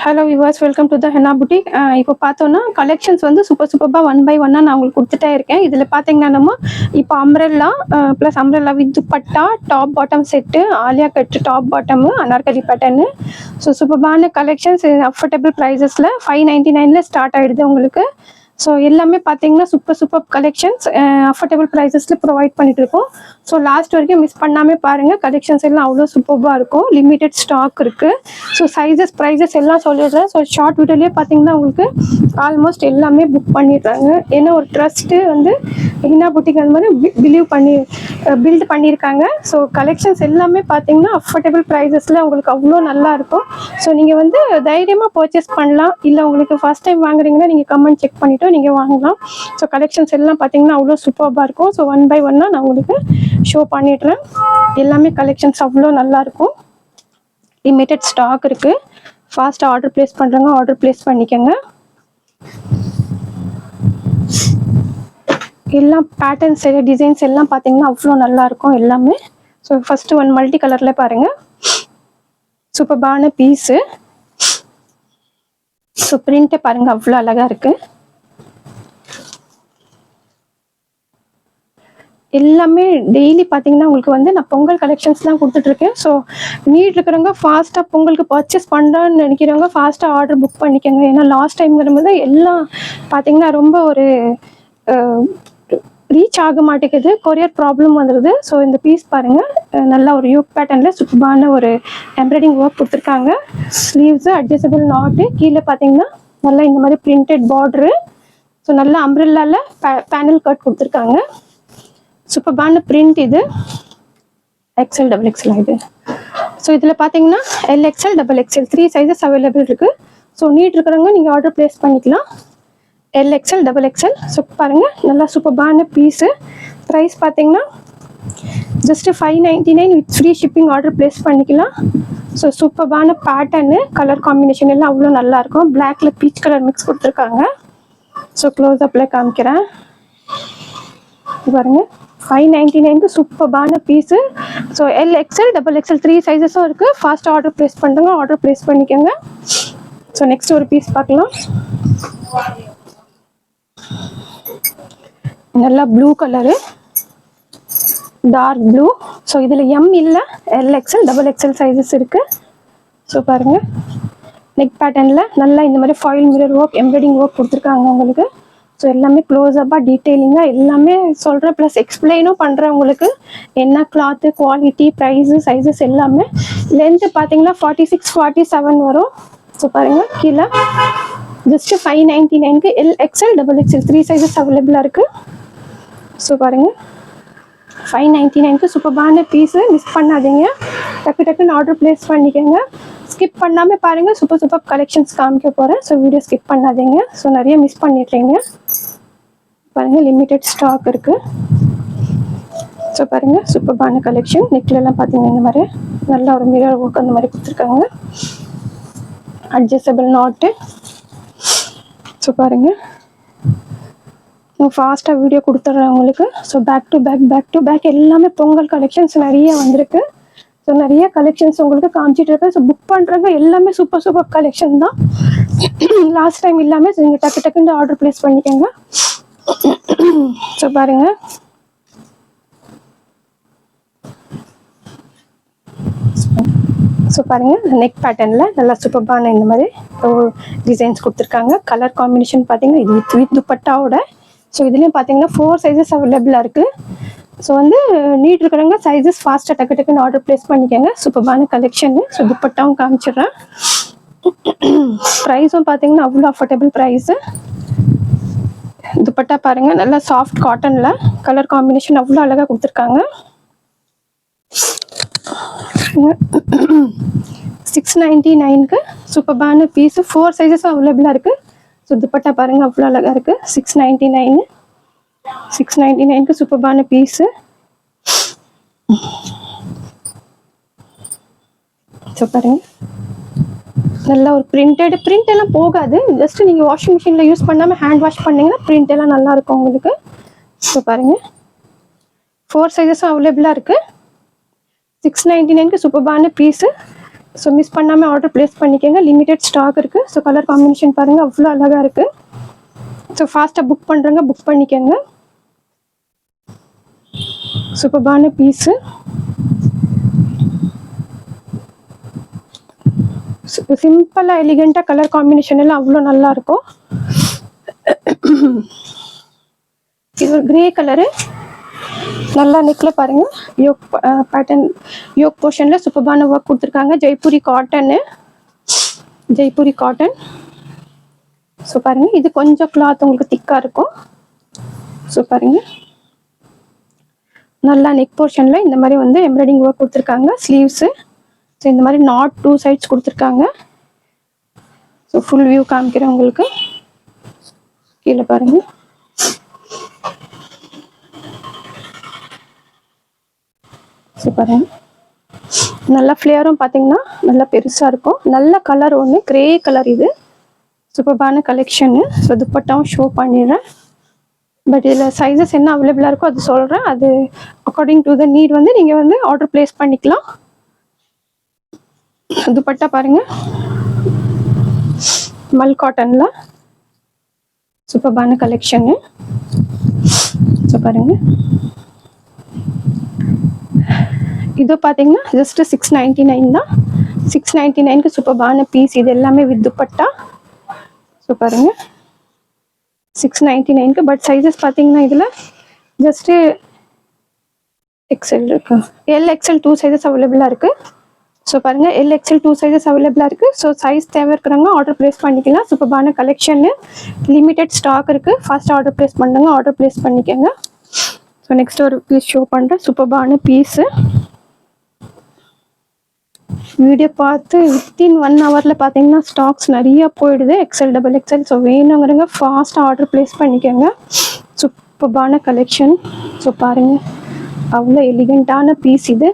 Hello viewers, welcome to the henna boutique. இப்போ பார்த்தோன்னா collections வந்து சூப்பராக ஒன் பை ஒன்னாக நான் உங்களுக்கு கொடுத்துட்டே இருக்கேன். இதில் பார்த்தீங்கன்னா நம்ம இப்போ umbrella plus umbrella with dupatta, top bottom set, Alia cut top bottom, Anarkali pattern. So சூப்பரான கலெக்ஷன்ஸ் அஃபோர்டபுள் ப்ரைஸஸில் 599 ஸ்டார்ட் ஆகிடுது உங்களுக்கு. ஸோ எல்லாமே பார்த்தீங்கன்னா சூப்பர் கலெக்ஷன்ஸ் அஃபோர்டபுள் ப்ரைஸஸில் ப்ரொவைட் பண்ணிட்டு இருக்கோம். ஸோ லாஸ்ட் வரைக்கும் மிஸ் பண்ணாமல் பாருங்கள், கலெக்ஷன்ஸ் எல்லாம் அவ்வளோ சூப்பராக இருக்கும். லிமிடெட் ஸ்டாக் இருக்குது. ஸோ சைஸஸ் ப்ரைஸஸ் எல்லாம் சொல்லிடுறேன். ஸோ ஷார்ட் வீடியோலேயே பார்த்தீங்கன்னா உங்களுக்கு ஆல்மோஸ்ட் எல்லாமே புக் பண்ணிடுறாங்க. ஏன்னா ஒரு ட்ரஸ்ட்டு வந்து ஹென்னா புட்டிக் அந்த மாதிரி பில்ட் பண்ணியிருக்காங்க. ஸோ கலெக்ஷன்ஸ் எல்லாமே பார்த்தீங்கன்னா அஃபோர்டபுள் ப்ரைஸஸில் உங்களுக்கு அவ்வளோ நல்லாயிருக்கும். ஸோ நீங்கள் வந்து தைரியமாக பர்ச்சேஸ் பண்ணலாம். இல்லை உங்களுக்கு ஃபர்ஸ்ட் டைம் வாங்குறீங்கன்னா நீங்கள் கமெண்ட் செக் பண்ணிவிட்டு நீங்கள் வாங்கலாம். ஸோ கலெக்ஷன்ஸ் எல்லாம் பார்த்தீங்கன்னா அவ்வளோ சூப்பராக இருக்கும். ஸோ ஒன் பை ஒன்னாக நான் உங்களுக்கு ஷோ பண்ணிடுறேன். எல்லாமே கலெக்ஷன்ஸ் அவ்வளோ நல்லாயிருக்கும். லிமிட்டட் ஸ்டாக் இருக்குது. ஃபாஸ்ட்டாக ஆர்டர் ப்ளேஸ் பண்ணுறவங்க ஆர்டர் ப்ளேஸ் பண்ணிக்கோங்க. எல்லாம் பேட்டர்ன்ஸ் டிசைன்ஸ் எல்லாம் பார்த்தீங்கன்னா அவ்வளோ நல்லாயிருக்கும் எல்லாமே. ஸோ ஃபஸ்ட்டு ஒன் மல்டி கலரில் பாருங்கள், சூப்பரான பீஸு. ஸோ பிரிண்ட்டை பாருங்கள், அவ்வளோ அழகாக இருக்குது. எல்லாமே டெய்லி பார்த்தீங்கன்னா உங்களுக்கு வந்து நான் பொங்கல் கலெக்ஷன்ஸ் தான் கொடுத்துட்ருக்கேன். ஸோ நீட் இருக்கிறவங்க ஃபாஸ்ட்டாக பொங்கலுக்கு பர்ச்சேஸ் பண்ணுறான்னு நினைக்கிறவங்க ஃபாஸ்ட்டாக ஆர்டர் புக் பண்ணிக்கோங்க. ஏன்னா லாஸ்ட் டைம்ங்கிறபோது எல்லாம் பார்த்தீங்கன்னா ரொம்ப ஒரு ரீச் ஆக மாட்டேங்குது, கொரியர் ப்ராப்ளம் வந்துடுது. ஸோ இந்த பீஸ் பாருங்கள், நல்லா ஒரு யூக் பேட்டர்னில் சூப்பரான ஒரு எம்ப்ராய்டிங் ஒர்க் கொடுத்துருக்காங்க. ஸ்லீவ்ஸு அட்ஜஸ்டபிள் நாட்டு, கீழே பார்த்தீங்கன்னா நல்லா இந்த மாதிரி பிரிண்டட் பார்டரு. ஸோ நல்லா அம்ப்ரெல்லாவில் பேனல் கட் கொடுத்துருக்காங்க. சூப்பரான பிரிண்ட் இது. எக்ஸ்எல் டபுள் எக்ஸ்எல் இது. ஸோ இதில் பார்த்தீங்கன்னா L XL double XL 3 sizes available இருக்குது. ஸோ நீட் இருக்கிறவங்க நீங்கள் ஆர்டர் ப்ளேஸ் பண்ணிக்கலாம். L XL double XL. ஸோ பாருங்கள், நல்லா சூப்பரான பீஸு. ப்ரைஸ் பார்த்தீங்கன்னா just 599 with free shipping order place பண்ணிக்கலாம். ஸோ சூப்பரான பேட்டர்னு, கலர் காம்பினேஷன் எல்லாம் அவ்வளோ நல்லாயிருக்கும். பிளாக்ல பீச் கலர் மிக்ஸ் கொடுத்துருக்காங்க. ஸோ க்ளோஸ் அப்பில் காமிக்கிறேன் பாருங்கள். 599 சூப்பரான piece. So L XL double XL 3 சைஸஸும் இருக்குது. ஃபாஸ்ட்டாக ஆர்டர் ப்ளேஸ் பண்ணுறவங்க ஆர்டர் ப்ளேஸ் பண்ணிக்கோங்க. ஸோ நெக்ஸ்ட் ஒரு பீஸ் பார்க்கலாம். நல்லா blue colour, dark blue. So இதில் எம் இல்லை, எல்எக்ஸ்எல் டபுள் எக்ஸ்எல் சைஸஸ் இருக்குது. ஸோ பாருங்கள், நெக் பேட்டர்னில் நல்லா இந்த மாதிரி foil mirror work, embroidery work கொடுத்துருக்காங்க உங்களுக்கு. ஸோ எல்லாமே க்ளோஸ்அப்பாக டீட்டெயிலிங்காக எல்லாமே சொல்கிறேன், ப்ளஸ் எக்ஸ்பிளைனும் பண்ணுறேன் உங்களுக்கு. என்ன கிளாத்து, குவாலிட்டி, ப்ரைஸு, சைஸஸ் எல்லாமே. லென்த்து பார்த்தீங்கன்னா 46 47 வரும். ஸோ பாருங்கள், கீழே ஜஸ்ட்டு 599க்கு எல்எக்ஸ்எல் டபுள் எக்ஸ்எல் 3 சைஸஸ் அவைலபிளாக இருக்குது. ஸோ பாருங்கள், 599க்கு சூப்பரான பீஸு. மிஸ் பண்ணாதீங்க, டக்குன்னு ஆர்டர் ப்ளேஸ் பண்ணிக்கோங்க. ஸ்கிப் பண்ணாமல் பாருங்கள், சூப்பர் கலெக்ஷன்ஸ் காமிக்க போகிறேன். ஸோ வீடியோ ஸ்கிப் பண்ணாதீங்க. ஸோ நிறைய மிஸ் பண்ணிடுறீங்க. பாருங்கள், லிமிட்டட் ஸ்டாக் இருக்குது. ஸோ பாருங்கள், சூப்பரான கலெக்ஷன். நெக்லெல்லாம் பார்த்தீங்கன்னா இந்த மாதிரி நல்லா ஒரு மிரர் ஒர்க் அந்த மாதிரி கொடுத்துருக்காங்க. அட்ஜஸ்டபிள் நாட்டு. ஸோ பாருங்கள், ஃபாஸ்ட்டாக வீடியோ கொடுத்துட்றேன் உங்களுக்கு. ஸோ பேக் டு பேக் எல்லாமே பொங்கல் கலெக்ஷன்ஸ் நிறைய வந்திருக்கு. ஸோ நிறைய கலெக்ஷன்ஸ் உங்களுக்கு காமிச்சிட்டு இருக்கேன். ஸோ புக் பண்ணுறவங்க எல்லாமே சூப்பர் கலெக்ஷன் தான். லாஸ்ட் டைம் இல்லாமல் நீங்கள் டக்குன்னு ஆர்டர் ப்ளேஸ் பண்ணிக்கோங்க. ஸோ பாருங்கள், ஸோ பாருங்கள், நெக் பேட்டர்னில் நல்லா சூப்பரான இந்த மாதிரி டிசைன்ஸ் கொடுத்துருக்காங்க. கலர் காம்பினேஷன் பார்த்தீங்கன்னா இது வித் துப்பட்டாவோட. ஸோ இதுலேயும் பார்த்தீங்கன்னா 4 சைஸஸ் அவைலபிளாக இருக்குது. ஸோ வந்து நீட் இருக்கிறவங்க சைஸஸ் ஃபாஸ்ட்டாக டக்குன்னு ஆர்டர் ப்ளேஸ் பண்ணிக்கோங்க. சூப்பரான கலெக்ஷனு. ஸோ துப்பட்டாவும் காமிச்சிடுறேன். ப்ரைஸும் பார்த்தீங்கன்னா அவ்வளோ அஃபோர்டபுள் ப்ரைஸு. துப்பட்டா பாருங்கள், நல்லா சாஃப்ட் காட்டனில் கலர் காம்பினேஷன் அவ்வளோ அழகாக கொடுத்துருக்காங்க. 699க்கு சூப்பரான பீஸு. 4 சைஸஸும் அவைலபிளாக இருக்குது. ஸோ துப்பட்டா பாருங்கள், அவ்வளோ அழகாக இருக்குது. 699க்கு சூப்பரான பீஸு. ஸோ பாருங்கள், நல்லா ஒரு பிரிண்ட் எல்லாம் போகாது. ஜஸ்ட் நீங்கள் வாஷிங் மிஷினில் யூஸ் பண்ணாமல் ஹேண்ட் வாஷ் பண்ணிங்கன்னா பிரிண்ட் எல்லாம் நல்லாயிருக்கும் உங்களுக்கு. ஸோ பாருங்கள், 4 சைஸஸும் அவைலபிளாக இருக்குது. 699க்கு சூப்பரான பீஸு. ஸோ மிஸ் பண்ணாமல் ஆர்டர் ப்ளேஸ் பண்ணிக்கோங்க. லிமிடெட் ஸ்டாக் இருக்குது. ஸோ கலர் காம்பினேஷன் பாருங்கள் அவ்வளோ அழகாக இருக்குது. ஸோ ஃபாஸ்ட்டாக புக் பண்ணுறங்க, புக் பண்ணிக்கோங்க. சூப்பர்பான பீஸு. சிம்பிளாக எலிகெண்ட்டாக கலர் காம்பினேஷன் எல்லாம் அவ்வளோ நல்லாயிருக்கும். இது ஒரு கிரே கலரு. நல்லா நெக்கில் பாருங்கள் யோக் பேட்டர்ன், யோக் போர்ஷனில் சூப்பர்பான ஒர்க் கொடுத்துருக்காங்க. Jaipuri cotton, Jaipuri cotton. So பாருங்கள் இது கொஞ்சம் கிளாத் உங்களுக்கு திக்காக இருக்கும். ஸோ பாருங்கள் நல்லா நெக் போர்ஷனில் இந்த மாதிரி வந்து எம்ப்ராய்டிங் ஒர்க் கொடுத்துருக்காங்க. ஸ்லீவ்ஸு ஸோ இந்த மாதிரி நாட் 2 சைட்ஸ் கொடுத்துருக்காங்க. ஸோ ஃபுல் வியூ காமிக்கிறேன் உங்களுக்கு. கீழே பாருங்கள். ஸோ பாருங்கள் நல்லா ஃப்ளேவரும் பார்த்தீங்கன்னா நல்லா பெருசாக இருக்கும். நல்ல கலர் ஒன்று கிரே கலர். இது சூப்பர்பான கலெக்ஷனு. ஸோ துப்பட்டாவும் ஷோ பண்ணிடுறேன். பட் இதில் சைஸஸ் என்ன அவைலபிளாக இருக்கோ அது சொல்கிறேன். அது அக்கார்டிங் டு த நீட் வந்து நீங்கள் வந்து ஆர்டர் ப்ளேஸ் பண்ணிக்கலாம். துப்பட்டா பாருங்கள் மல் காட்டனில் சூப்பர்பான கலெக்ஷனு. ஸோ பாருங்கள் இது பார்த்தீங்கன்னா ஜஸ்ட் 699 தான். 699க்கு சூப்பர்பான பீஸ். இது எல்லாமே வித் துப்பட்டா. ஸோ பாருங்கள் 699க்கு. பட் சைஸஸ் பார்த்தீங்கன்னா இதில் ஜஸ்ட்டு எக்ஸ்எல் இருக்கு, எல் எக்ஸ்எல் 2 சைஸஸ் அவைலபிளாக இருக்குது. ஸோ பாருங்கள் எல் எக்ஸ்எல் 2 சைஸஸ் அவைலபிளாக இருக்குது. ஸோ சைஸ் தேவை இருக்கிறவங்க ஆர்டர் ப்ளேஸ் பண்ணிக்கலாம். சூப்பர்பான கலெக்ஷனு, லிமிடெட் ஸ்டாக் இருக்குது. ஃபாஸ்ட் ஆர்டர் ப்ளேஸ் பண்ணுங்க, ஆர்டர் ப்ளேஸ் பண்ணிக்கோங்க. ஸோ நெக்ஸ்ட் ஒரு பீஸ் ஷோ பண்ணுறேன். சூப்பர்பான பீஸு. வீடியோ பார்த்து வித்தின் 1 ஹவரில் பார்த்தீங்கன்னா ஸ்டாக்ஸ் நிறைய போயிடுது. XL, double XL. ஸோ வேணுங்கிறவங்க ஃபாஸ்ட்டாக ஆர்டர் ப்ளேஸ் பண்ணிக்கோங்க. சூப்பர்பான கலெக்ஷன். ஸோ பாருங்கள் அவ்வளோ எலிகெண்ட்டான பீஸ் இது.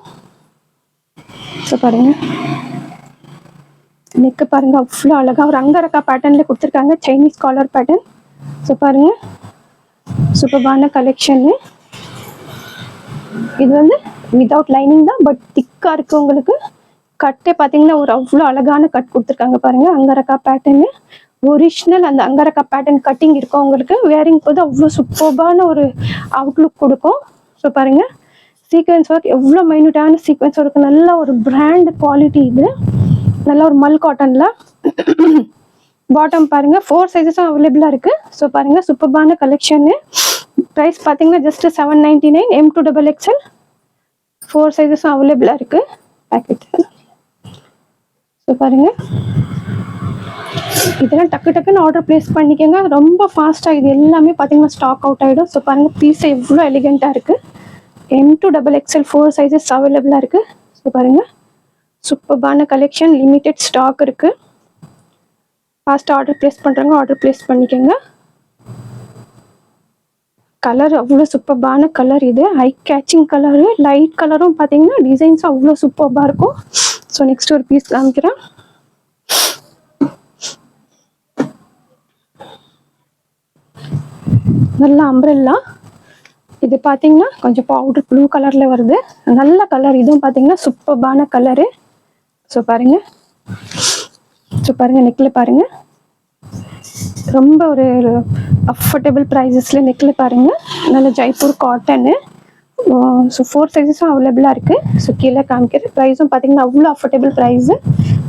ஸோ பாருங்கள் நெக்கு பாருங்கள் அவ்வளோ அழகாக ஒரு அங்கரக்கா பேட்டர்னில் கொடுத்துருக்காங்க. Chinese collar pattern. ஸோ பாருங்கள் சூப்பர்பான கலெக்ஷனு. இது வந்து வித்தவுட் லைனிங் தான், பட் திக்காக இருக்குது உங்களுக்கு. கட்டே பார்த்தீங்கன்னா ஒரு அவ்வளோ அழகான கட் கொடுத்துருக்காங்க பாருங்கள். அங்கரக்கா பேட்டர்னு ஒரிஜினல் அந்த அங்கரக்கா பேட்டர்ன் கட்டிங் இருக்கும் உங்களுக்கு. வேரிங் போது அவ்வளோ சூப்பர்பான ஒரு அவுட்லுக் கொடுக்கும். ஸோ பாருங்கள் சீக்வன்ஸ் ஒர்க் எவ்வளோ மைன்யூட்டான சீக்வன்ஸ் ஒர்க். நல்ல ஒரு பிராண்ட் குவாலிட்டி. இது நல்ல ஒரு மல் காட்டனில். பாட்டம் பாருங்கள் 4 சைஸஸும் அவைலபிளாக இருக்குது. ஸோ பாருங்கள் சூப்பர்பான கலெக்ஷனு. ப்ரைஸ் பார்த்தீங்கன்னா ஜஸ்ட் 799. M2 டபுள் எக்ஸ்எல் 4 சைஸஸும் அவைலபிளாக இருக்குது பேக்கெட். ஸோ பாருங்கள் இதெல்லாம் டக்கு டக்குன்னு ஆர்டர் ப்ளேஸ் பண்ணிக்கோங்க. ரொம்ப ஃபாஸ்ட்டாக இது எல்லாமே பார்த்தீங்கன்னா ஸ்டாக் அவுட் ஆகிடும். ஸோ பாருங்கள் பீஸை எவ்வளோ எலிகெண்ட்டாக இருக்குது. M2 டபுள் எக்ஸ்எல் 4 சைஸஸ் அவைலபிளாக இருக்குது. ஸோ பாருங்கள் சூப்பர்பான கலெக்ஷன், லிமிடெட் ஸ்டாக் இருக்குது. ஃபாஸ்ட்டாக ஆர்டர் ப்ளேஸ் பண்ணுறவங்க ஆர்டர் ப்ளேஸ் பண்ணிக்கோங்க. கலர் அவ்வளோ சூப்பர்பான கலர். இது ஐ கேச்சிங் கலரு. லைட் கலரும் பார்த்தீங்கன்னா டிசைன்ஸும் அவ்வளோ சூப்பர்பாக இருக்கும். ஸோ நெக்ஸ்ட் ஒரு பீஸ் காமிக்கிறேன். நல்ல அம்ப்ரெல்லா. இது பார்த்தீங்கன்னா கொஞ்சம் பவுடர் ப்ளூ கலரில் வருது. நல்ல கலர். இதுவும் பார்த்தீங்கன்னா சூப்பர்பான கலரு. ஸோ பாருங்கள். ஸோ பாருங்கள் நெக்கில் பாருங்கள் ரொம்ப ஒரு அஃபோர்டபுள் ப்ரைஸஸில் நெக்கில் பாருங்கள். நல்ல ஜெய்ப்பூர் காட்டனு. ஸோ 4 சைஸஸும் அவைலபிளாக இருக்குது. ஸோ கீழே காமிக்கிற ப்ரைஸும் பார்த்தீங்கன்னா அவ்வளோ அஃபோர்டபுள் ப்ரைஸு.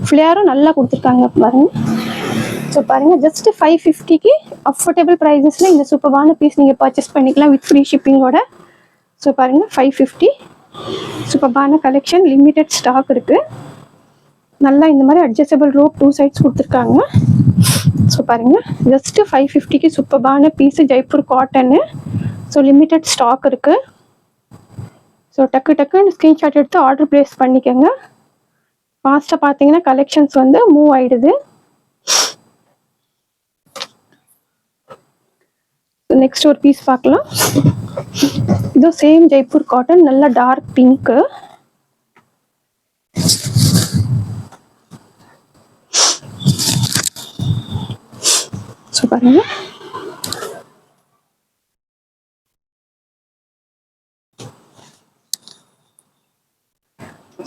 ஃப்ளேரும் நல்லா கொடுத்துருக்காங்க பாருங்கள். ஸோ பாருங்கள் ஜஸ்ட் 550க்கு அஃபோர்டபுள் ப்ரைஸஸில் இந்த சூப்பர்பான பீஸ் நீங்கள் பர்ச்சேஸ் பண்ணிக்கலாம் வித் ஃப்ரீ ஷிப்பிங்கோட. ஸோ பாருங்கள் 550 சூப்பர்பான கலெக்ஷன். லிமிடெட் ஸ்டாக் இருக்குது. நல்லா இந்த மாதிரி அட்ஜஸ்டபிள் ரோப் 2 சைட்ஸ் கொடுத்துருக்காங்க. ஸோ பாருங்கள் ஜஸ்ட்டு 550க்கு சூப்பர்பான piece Jaipur cotton. So limited stock இருக்குது. ஸோ டக்குன்னு ஸ்க்ரீன்ஷாட் எடுத்து ஆர்டர் ப்ளேஸ் பண்ணிக்கோங்க. ஃபாஸ்ட்டாக பார்த்தீங்கன்னா கலெக்ஷன்ஸ் வந்து மூவ் ஆகிடுது. நெக்ஸ்ட் ஒரு பீஸ் பார்க்கலாம். இது சேம் ஜெய்ப்பூர் காட்டன். நல்ல டார்க் பிங்க்கு. ஸோ பாருங்க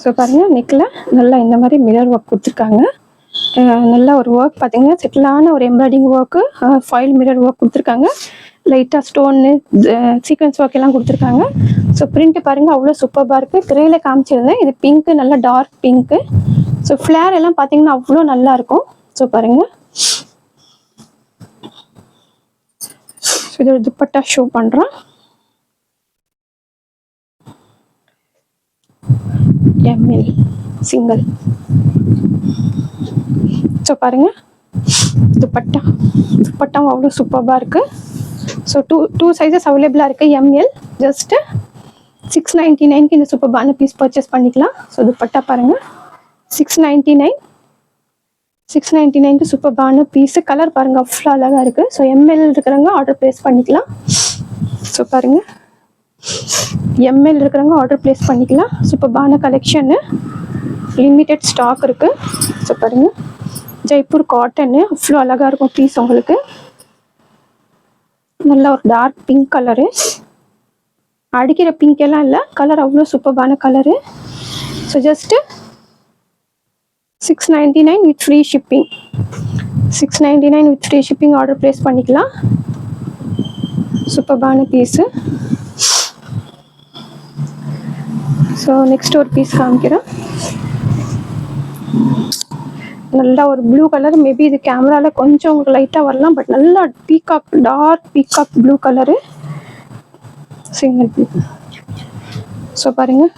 ஸோ ஸோ பாருங்கள் நெக்கில் நல்லா இந்த மாதிரி மிரர் ஒர்க் கொடுத்துருக்காங்க. நல்ல ஒரு ஒர்க் பார்த்தீங்கன்னா செட்டிலான ஒரு embroidery work, foil mirror work கொடுத்துருக்காங்க. லைட்டாக ஸ்டோன்னு சீக்வன்ஸ் ஒர்க் எல்லாம் கொடுத்துருக்காங்க. ஸோ பிரிண்ட்டு பாருங்கள் அவ்வளோ சூப்பராக இருக்குது. கிரேயில் காமிச்சிருந்தேன், இது பிங்க்கு, நல்லா டார்க் பிங்க்கு. ஸோ ஃப்ளேர் எல்லாம் பார்த்தீங்கன்னா அவ்வளோ நல்லாயிருக்கும். ஸோ பாருங்கள், இது ஒரு துப்பட்டா ஷோ பண்ணுறேன். ML single. ஸோ பாருங்கள் துப்பட்டாவும் அவ்வளோ சூப்பராக இருக்குது. ஸோ டூ சைஸஸ் அவைலபிளாக இருக்குது. எம்எல் ஜஸ்ட்டு 699 இந்த சூப்பர்பான பீஸ் பர்ச்சேஸ் பண்ணிக்கலாம். ஸோ துப்பட்டா பாருங்கள் 699 சூப்பர்பான பீஸு. கலர் பாருங்கள் அவ்வளோ அழகாக இருக்குது. ஸோ எம்எல் இருக்கிறவங்க ஆர்டர் ப்ளேஸ் பண்ணிக்கலாம். ஸோ பாருங்கள் எம்எல் இருக்கிறவங்க ஆர்டர் ப்ளேஸ் பண்ணிக்கலாம். சூப்பர்பான கலெக்ஷனு, லிமிட்டட் ஸ்டாக் இருக்குது. ஸோ பாருங்கள் ஜெய்ப்பூர் காட்டனு அவ்வளோ அழகாக இருக்கும் பீஸ். உங்களுக்கு நல்ல ஒரு டார்க் பிங்க் கலரு, அடிக்கிற பிங்க் எல்லாம் இல்லை, கலர் அவ்வளோ சூப்பர்பான colour. So just 699 with free shipping. 699 with free shipping order place பண்ணிக்கலாம். சூப்பர்பான பீஸு. ஸோ நெக்ஸ்ட் ஒரு பீஸ் காமிக்கிறேன். நல்லா ஒரு ப்ளூ கலர், மேபி இது கேமராவில் கொஞ்சம் உங்களுக்கு லைட்டாக வரலாம், பட் நல்லா peacock, dark peacock blue colour, single piece. So பாருங்கள்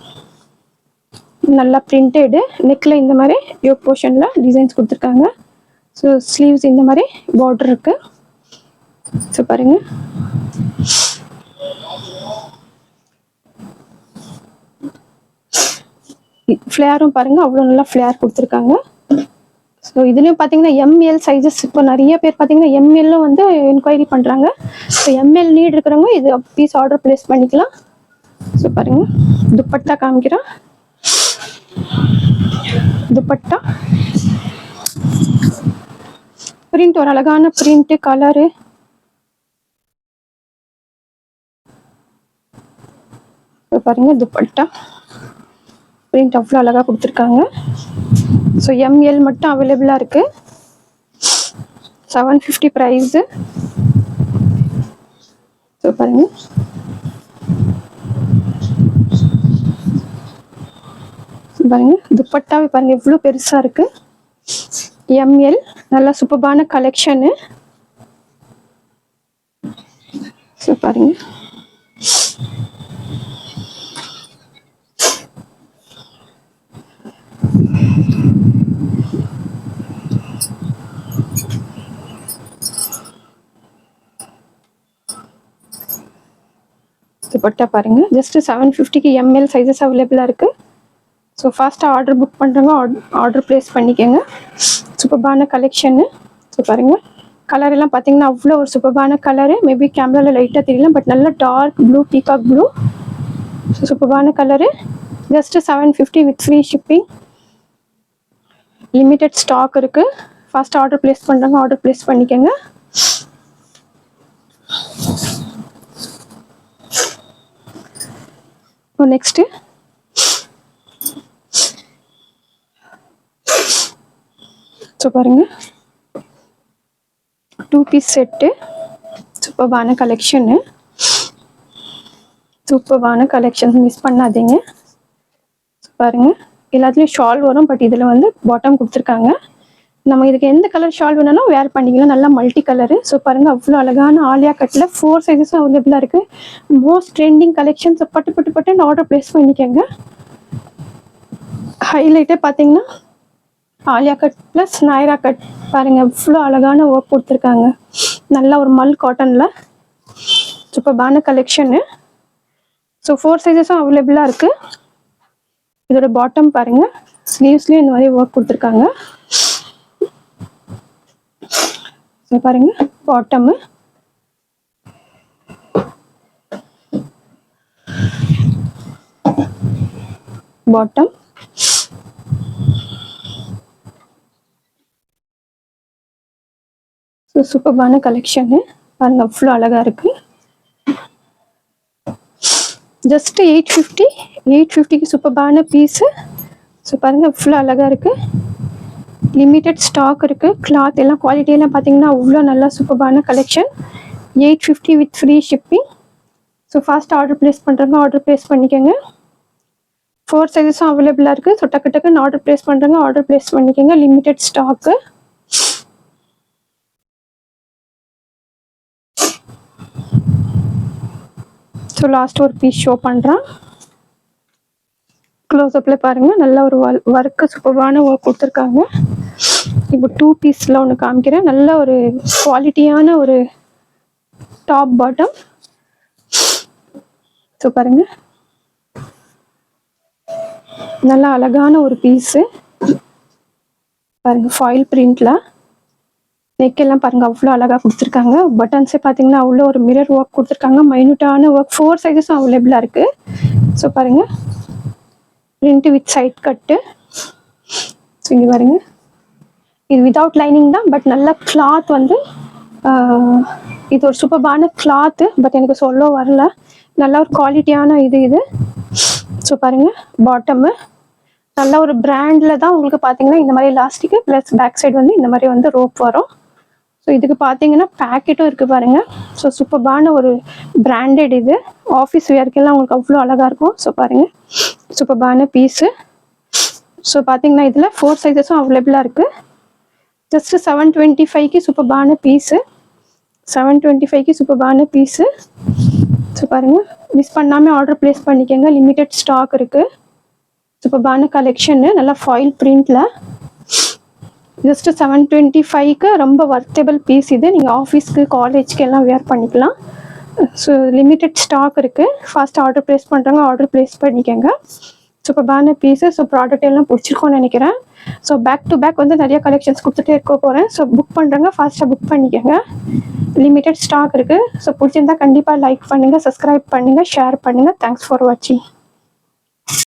நல்லா பிரிண்டடு, நெக்கில் இந்த மாதிரி யோக் போர்ஷனில் டிசைன்ஸ் கொடுத்துருக்காங்க. ஸோ ஸ்லீவ்ஸ் இந்த மாதிரி பார்டர் இருக்குது. ஸோ பாருங்கள் ஃப்ளேரும் பாருங்கள் அவ்வளோ நல்லா ஃப்ளேர் கொடுத்துருக்காங்க. ஸோ இதுலேயும் பார்த்தீங்கன்னா எம்எல் சைஸஸ், இப்போ நிறைய பேர் பார்த்தீங்கன்னா எம்எல்லும் வந்து என்கொயரி பண்ணுறாங்க. ஸோ எம்எல் நீட் இருக்கிறவங்க இது பீஸ் ஆர்டர் ப்ளேஸ் பண்ணிக்கலாம். ஸோ பாருங்கள் துப்பட்டா காமிக்கிறேன். துப்பட்டா பிரிண்ட் ஒரு அழகான பிரிண்ட்டு, கலரு. பாருங்க துப்பட்டா பிரிண்ட் அவ்வளோ அழகாக கொடுத்துருக்காங்க. ஸோ எம்எல் மட்டும் அவைலபிளாக இருக்குது. 750 ப்ரைஸு. ஸோ பாருங்க பாருங்க துப்பட்டாவே பாருங்க எவ்வளோ பெருசாக இருக்குது. எம்எல் நல்லா சூப்பர்பான கலெக்ஷனு. ஸோ பாருங்க துப்பட்டா பாருங்க ஜஸ்ட் 750க்கு எம்எல் சைஸஸ் அவைலபிளாக இருக்குது. ஸோ ஃபாஸ்ட்டாக ஆர்டர் புக் பண்ணுறவங்க ஆர்டர் ப்ளேஸ் பண்ணிக்கோங்க. சூப்பர்பான கலெக்ஷனு. ஸோ பாருங்கள் கலர் எல்லாம் பார்த்தீங்கன்னா அவ்வளோ ஒரு சூப்பர்பான கலரு. மேபி கேமராவில் லைட்டாக தெரியல, பட் நல்ல dark blue, peacock blue. So சூப்பர்பான colour. Just 750 with free shipping. Limited stock இருக்குது. ஃபாஸ்ட்டாக ஆர்டர் ப்ளேஸ் பண்ணுறவங்க ஆர்டர் ப்ளேஸ் பண்ணிக்கோங்க. நெக்ஸ்ட்டு ஸோ பாருங்க 2 பீஸ் செட்டு. சூப்பர்பான கலெக்ஷனு. சூப்பர்பான கலெக்ஷன் மிஸ் பண்ணாதீங்க. பாருங்க எல்லாத்துலேயும் ஷால் வரும், பட் இதில் வந்து பாட்டம் கொடுத்துருக்காங்க. நம்ம இதுக்கு எந்த கலர் ஷால் வேணாலும் வேர் பண்ணிக்கலாம். நல்லா மல்டி கலரு. ஸோ பாருங்கள் அவ்வளோ அழகான ஆலியா கட்டில் 4 சைஸஸும் அவைலபிளாக இருக்குது. Most trending collections. பட்டு ஆர்டர் ப்ளேஸ் பண்ணிக்கோங்க. ஹைலைட்டே பார்த்தீங்கன்னா ஆலியா கட் ப்ளஸ் நாயரா கட். பாருங்கள் இவ்வளோ அழகான ஒர்க் கொடுத்துருக்காங்க. நல்லா ஒரு மல் காட்டனில் சூப்பர்பான கலெக்ஷனு. ஸோ 4 சைஸஸும் அவைலபிளாக இருக்குது. இதோட பாட்டம் பாருங்கள், ஸ்லீவ்ஸ்லேயும் இந்த மாதிரி ஒர்க் கொடுத்துருக்காங்க. ஸோ பாருங்கள் பாட்டமு. பாட்டம் ஸோ சூப்பர்பான கலெக்ஷனு. பாருங்கள் அவ்வளோ அழகாக இருக்குது. ஜஸ்ட்டு 850க்கு சூப்பர்பான பீஸு. ஸோ பாருங்கள் இவ்வளோ அழகாக இருக்குது. லிமிட்டட் ஸ்டாக் இருக்குது. கிளாத் எல்லாம் குவாலிட்டியெல்லாம் பார்த்தீங்கன்னா அவ்வளோ நல்லா சூப்பரான collection. 850 with free shipping. So fast order place பண்ணுறவங்க ஆர்டர் ப்ளேஸ் பண்ணிக்கோங்க. 4 சைஸஸும் அவைலபிளாக இருக்குது. ஸோ டக்கு டக்குன்னு ஆர்டர் ப்ளேஸ் பண்ணுறவங்க ஆர்டர் ப்ளேஸ் பண்ணிக்கோங்க. Limited stock. ஸோ லாஸ்ட் ஒரு பீஸ் ஷோ பண்ணுறேன். க்ளோஸ்அப்பில் பாருங்கள், நல்ல ஒரு ஒர்க்கு சூப்பரான ஒர்க் கொடுத்துருக்காங்க. இப்போ 2 பீஸில் ஒன்று காமிக்கிறேன். நல்ல ஒரு குவாலிட்டியான ஒரு டாப் பாட்டம். ஸோ பாருங்கள், நல்லா அழகான ஒரு பீஸு பாருங்கள். ஃபாயில் பிரிண்டில் நெக்கெல்லாம் பாருங்கள் அவ்வளோ அழகாக கொடுத்துருக்காங்க. பட்டன்ஸே பார்த்தீங்கன்னா அவ்வளோ ஒரு மிரர் ஒர்க் கொடுத்துருக்காங்க. மைனூட்டான ஒர்க். 4 சைஸஸும் அவைலபிளாக இருக்குது. ஸோ பாருங்கள், print with side cut. So இங்கே பாருங்க, இது வித்தவுட் லைனிங் தான். பட் நல்ல கிளாத் வந்து இது ஒரு சூப்பரான கிளாத்து. பட் எனக்கு சொல்ல வரல. நல்ல ஒரு குவாலிட்டியான இது. ஸோ பாருங்கள், பாட்டமு நல்ல ஒரு பிராண்டில் தான் உங்களுக்கு பார்த்தீங்கன்னா இந்த மாதிரி எலாஸ்டிக்கு ப்ளஸ் பேக் சைடு வந்து இந்த மாதிரி வந்து ரோப் வரும். ஸோ இதுக்கு பார்த்தீங்கன்னா பேக்கெட்டும் இருக்குது பாருங்கள். ஸோ சூப்பரான ஒரு பிராண்டட் இது. ஆஃபீஸ் வேர்க்கெல்லாம் உங்களுக்கு அவ்வளோ அழகாக இருக்கும். ஸோ பாருங்கள், சூப்பரான பீஸு. ஸோ பார்த்தீங்கன்னா இதில் 4 சைஸஸும் அவைலபிளாக இருக்குது. ஜஸ்ட்டு 725க்கு சூப்பரான பீஸு. 725க்கு சூப்பரான பீஸு. ஸோ பாருங்கள், மிஸ் பண்ணாமல் ஆர்டர் ப்ளேஸ் பண்ணிக்கோங்க. லிமிட்டட் ஸ்டாக் இருக்குது. சூப்பரான கலெக்ஷன்னு நல்லா ஃபாயில் பிரிண்டில். ஜஸ்ட்டு 725க்கு ரொம்ப வர்த்தபிள் பீஸ் இது. நீங்கள் ஆஃபீஸ்க்கு காலேஜ்க்கு எல்லாம் வேர் பண்ணிக்கலாம். ஸோ லிமிட்டட் ஸ்டாக் இருக்குது. ஃபாஸ்ட் ஆர்டர் ப்ளேஸ் பண்ணுறவங்க ஆர்டர் ப்ளேஸ் பண்ணிக்கோங்க. சூப்பரான பீஸு. ஸோ ப்ராடக்ட் எல்லாம் பிடிச்சிருக்கோன்னு நினைக்கிறேன். ஸோ பேக் டு பேக் வந்து நிறைய கலெக்ஷன்ஸ் கொடுத்துட்டே இருக்க போகிறேன். ஸோ புக் பண்ணுறவங்க ஃபாஸ்ட்டாக புக் பண்ணிக்கோங்க. லிமிட்டட் ஸ்டாக் இருக்குது. ஸோ பிடிச்சிருந்தா கண்டிப்பாக லைக் பண்ணுங்கள், சப்ஸ்கிரைப் பண்ணுங்கள், ஷேர் பண்ணுங்கள். தேங்க்ஸ் ஃபார் வாட்சிங்.